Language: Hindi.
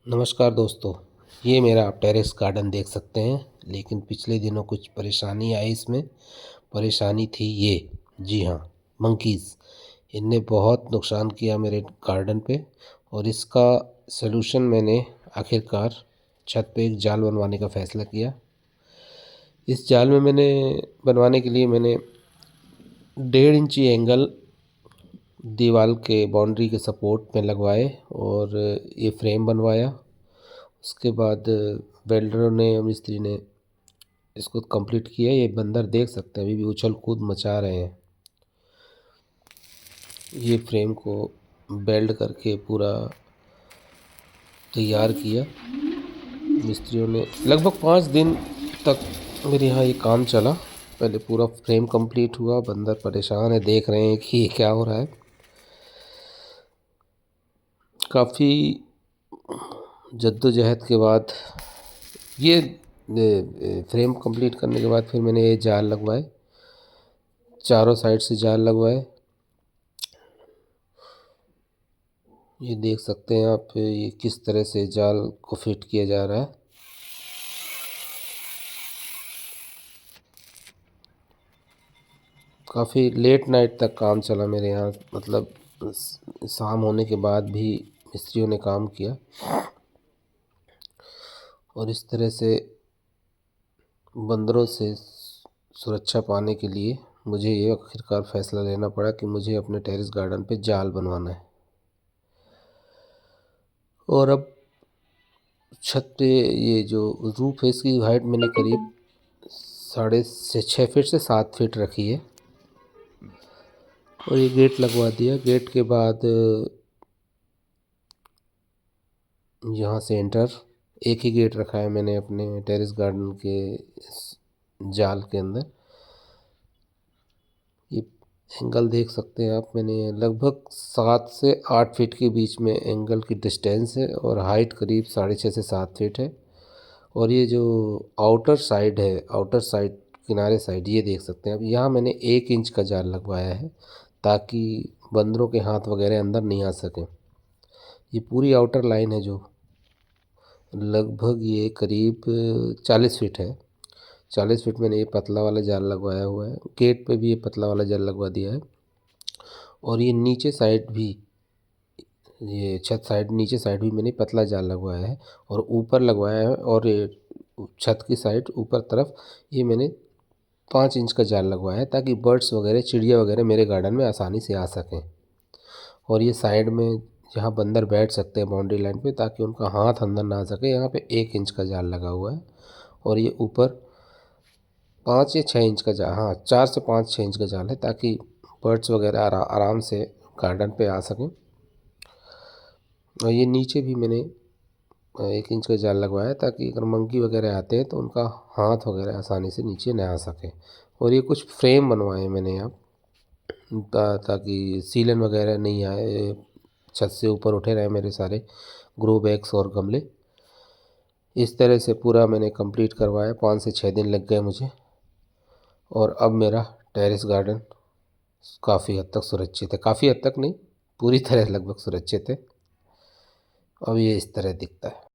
नमस्कार दोस्तों। ये मेरा आप टेरेस गार्डन देख सकते हैं, लेकिन पिछले दिनों कुछ परेशानी आई इसमें। परेशानी थी ये, जी हाँ, मंकीज़। इनने बहुत नुकसान किया मेरे गार्डन पे और इसका सलूशन मैंने आखिरकार छत पे एक जाल बनवाने का फ़ैसला किया। इस जाल में मैंने बनवाने के लिए मैंने 1.5 इंची एंगल दीवार के बाउंड्री के सपोर्ट में लगवाए और ये फ्रेम बनवाया। उसके बाद वेल्डरों ने, मिस्त्री ने इसको कंप्लीट किया। ये बंदर देख सकते हैं अभी भी उछल कूद मचा रहे हैं। ये फ्रेम को वेल्ड करके पूरा तैयार किया मिस्त्रियों ने। लगभग 5 दिन तक मेरे यहाँ ये काम चला। पहले पूरा फ्रेम कंप्लीट हुआ। बंदर परेशान है, देख रहे हैं कि ये क्या हो रहा है। काफ़ी जद्दोजहद के बाद ये फ्रेम कंप्लीट करने के बाद फिर मैंने ये जाल लगवाए, चारों साइड से जाल लगवाए। ये देख सकते हैं आप ये किस तरह से जाल को फिट किया जा रहा है। काफ़ी लेट नाइट तक काम चला मेरे यहाँ, मतलब शाम होने के बाद भी मिस्त्रियों ने काम किया। और इस तरह से बंदरों से सुरक्षा पाने के लिए मुझे ये आखिरकार फ़ैसला लेना पड़ा कि मुझे अपने टेरेस गार्डन पे जाल बनवाना है। और अब छत पे ये जो रूफ है इसकी हाइट मैंने करीब 6.5 फीट से 7 फीट रखी है। और ये गेट लगवा दिया। गेट के बाद यहाँ से एंटर, एक ही गेट रखा है मैंने अपने टेरेस गार्डन के जाल के अंदर। ये एंगल देख सकते हैं आप, मैंने लगभग 7 से 8 फीट के बीच में एंगल की डिस्टेंस है और हाइट करीब 6.5 से 7 फीट है। और ये जो आउटर साइड है, आउटर साइड किनारे साइड, ये देख सकते हैं अब यहाँ मैंने 1 इंच का जाल लगवाया है ताकि बंदरों के हाथ वगैरह अंदर नहीं आ सकें। ये पूरी आउटर लाइन है जो लगभग ये करीब 40 फीट है। 40 फीट मैंने ये पतला वाला जाल लगवाया हुआ है। गेट पे भी ये पतला वाला जाल लगवा दिया है। और ये नीचे साइड भी, ये छत साइड, नीचे साइड भी मैंने पतला जाल लगवाया है और ऊपर लगवाया है। और ये छत की साइड ऊपर तरफ ये मैंने 5 इंच का जाल लगवाया है ताकि बर्ड्स वगैरह, चिड़िया वगैरह मेरे गार्डन में आसानी से आ सकें। और ये साइड में जहाँ बंदर बैठ सकते हैं बाउंड्री लाइन पे, ताकि उनका हाथ अंदर ना आ सके, यहाँ पे 1 इंच का जाल लगा हुआ है। और ये ऊपर 5 या 6 इंच का जाल, हाँ 4 से 5-6 इंच का जाल है ताकि बर्ड्स वगैरह आराम से गार्डन पे आ सकें। और ये नीचे भी मैंने 1 इंच का जाल लगवाया है ताकि अगर मंकी वगैरह आते हैं तो उनका हाथ वगैरह आसानी से नीचे न आ सके। और ये कुछ फ्रेम बनवाए मैंने यहाँ ताकि सीलन वगैरह नहीं आए, छत से ऊपर उठे रहे मेरे सारे ग्रो बैग्स और गमले। इस तरह से पूरा मैंने कंप्लीट करवाया। 5 से 6 दिन लग गए मुझे। और अब मेरा टेरेस गार्डन काफ़ी हद तक सुरक्षित है। काफ़ी हद तक नहीं, पूरी तरह लगभग सुरक्षित है। अब ये इस तरह दिखता है।